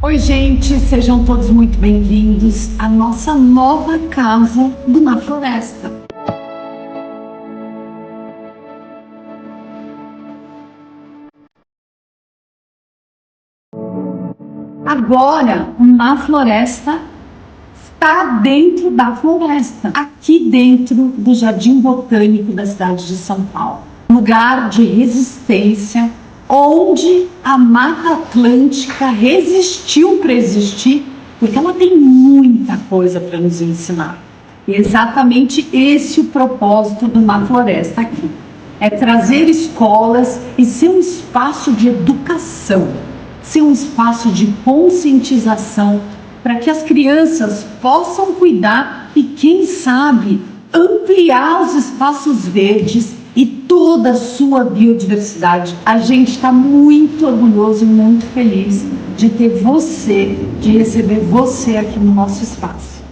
Oi, gente, sejam todos muito bem-vindos à nossa nova casa Na Floresta. Agora, Na Floresta está dentro da floresta, aqui dentro do Jardim Botânico da cidade de São Paulo. Lugar de resistência, onde a Mata Atlântica resistiu para existir, porque ela tem muita coisa para nos ensinar. E exatamente esse é o propósito do Na Floresta aqui. É trazer escolas e ser um espaço de educação, ser um espaço de conscientização para que as crianças possam cuidar e, quem sabe, ampliar os espaços verdes e toda a sua biodiversidade. A gente está muito orgulhoso e muito feliz de ter você, de receber você aqui no nosso espaço.